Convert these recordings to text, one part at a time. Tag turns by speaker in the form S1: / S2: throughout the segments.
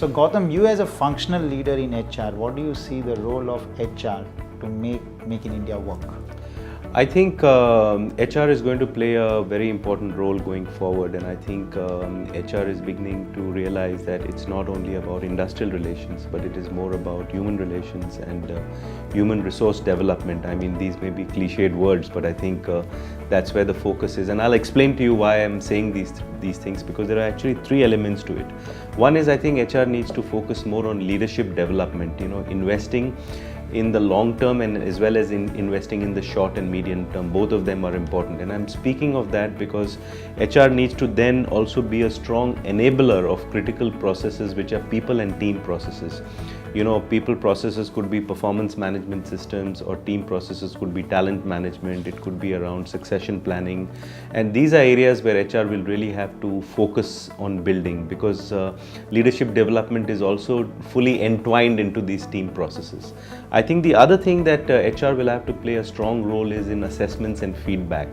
S1: So Gautam, you as a functional leader in HR, what do you see the role of HR to make in India work?
S2: I think HR is going to play a very important role going forward, and I think HR is beginning to realize that it's not only about industrial relations, but it is more about human relations and human resource development. I mean, these may be cliched words, but I think that's where the focus is, and I'll explain to you why I'm saying these things, because there are actually three elements to it. One is, I think HR needs to focus more on leadership development, investing in the long term and as well as in investing in the short and medium term. Both of them are important, and I'm speaking of that because HR needs to then also be a strong enabler of critical processes which are people and team processes. People processes could be performance management systems, or team processes could be talent management, it could be around succession planning, and these are areas where HR will really have to focus on building, because leadership development is also fully entwined into these team processes. I think the other thing that HR will have to play a strong role is in assessments and feedback.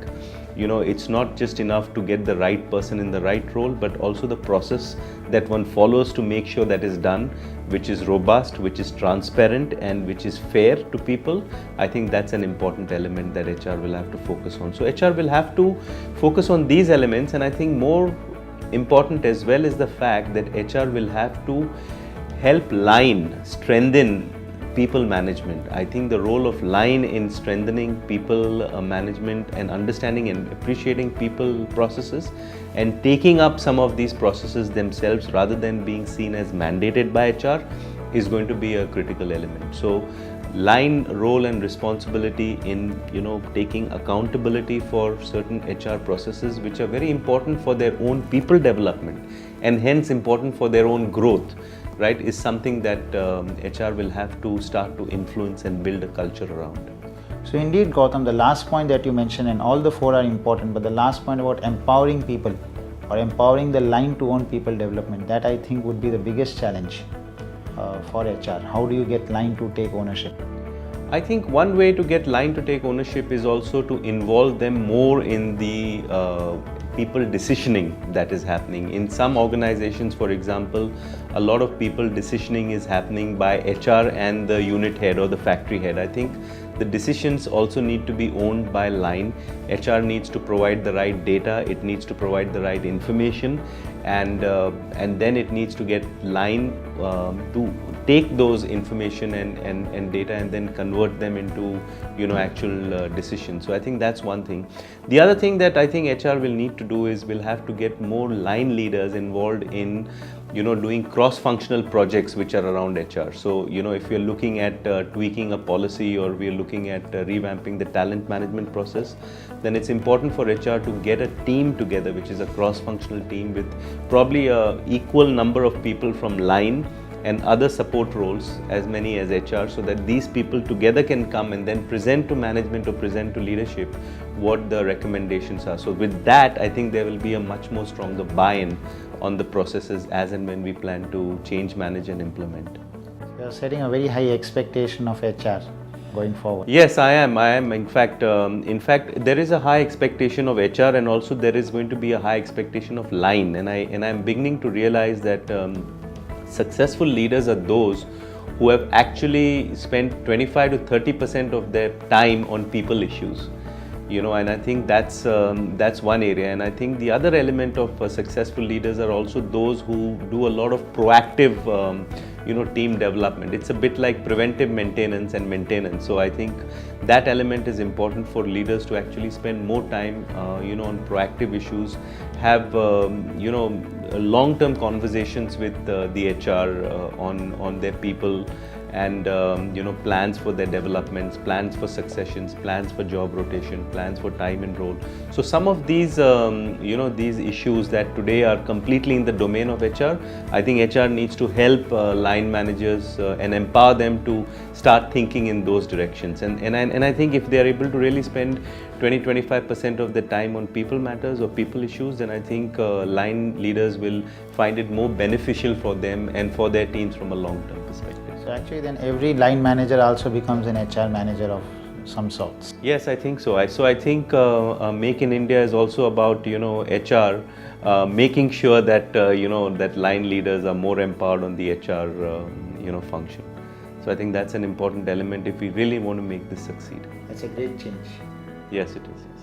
S2: It's not just enough to get the right person in the right role, but also the process that one follows to make sure that is done, which is robust, which is transparent, and which is fair to people. I think that's an important element that HR will have to focus on. So HR will have to focus on these elements, and I think more important as well is the fact that HR will have to help line, strengthen people management. I think the role of line in strengthening people management and understanding and appreciating people processes and taking up some of these processes themselves rather than being seen as mandated by HR is going to be a critical element. So line, role and responsibility in taking accountability for certain HR processes which are very important for their own people development and hence important for their own growth, right, is something that HR will have to start to influence and build a culture around.
S1: So indeed, Gautam, the last point that you mentioned, and all the four are important, but the last point about empowering people or empowering the line to own people development, that I think would be the biggest challenge for HR. How do you get line to take ownership?
S2: I think one way to get line to take ownership is also to involve them more in the people decisioning that is happening. In some organizations, for example, a lot of people decisioning is happening by HR and the unit head or the factory head. I think the decisions also need to be owned by line. HR needs to provide the right data, it needs to provide the right information, and then it needs to get line to take those information and data and then convert them into actual decisions. So I think that's one thing. The other thing that I think HR will need to do is we'll have to get more line leaders involved in doing cross-functional projects which are around HR. So if we're looking at tweaking a policy or we're looking at revamping the talent management process, then it's important for HR to get a team together which is a cross-functional team with probably a equal number of people from line and other support roles, as many as HR, so that these people together can come and then present to management or present to leadership what the recommendations are. So with that, I think there will be a much more stronger buy-in on the processes as and when we plan to change, manage and implement.
S1: You are setting a very high expectation of HR going forward.
S2: Yes, I am. In fact, there is a high expectation of HR, and also there is going to be a high expectation of line. And I'm beginning to realize that successful leaders are those who have actually spent 25 to 30% of their time on people issues. And I think that's one area. And I think the other element of successful leaders are also those who do a lot of proactive team development. It's a bit like preventive maintenance and maintenance. So I think that element is important for leaders to actually spend more time on proactive issues, have long-term conversations with the HR on their people, and plans for their developments, plans for successions, plans for job rotation, plans for time enroll. So some of these these issues that today are completely in the domain of HR, I think HR needs to help line managers and empower them to start thinking in those directions. And I think if they are able to really spend 20-25% of the time on people matters or people issues, then I think line leaders will find it more beneficial for them and for their teams from a long-term perspective.
S1: So actually then every line manager also becomes an HR manager of some sorts.
S2: Yes, I think so. I think Make in India is also about HR making sure that that line leaders are more empowered on the HR function. So I think that's an important element if we really want to make this succeed.
S1: That's a great change.
S2: Yes, it is.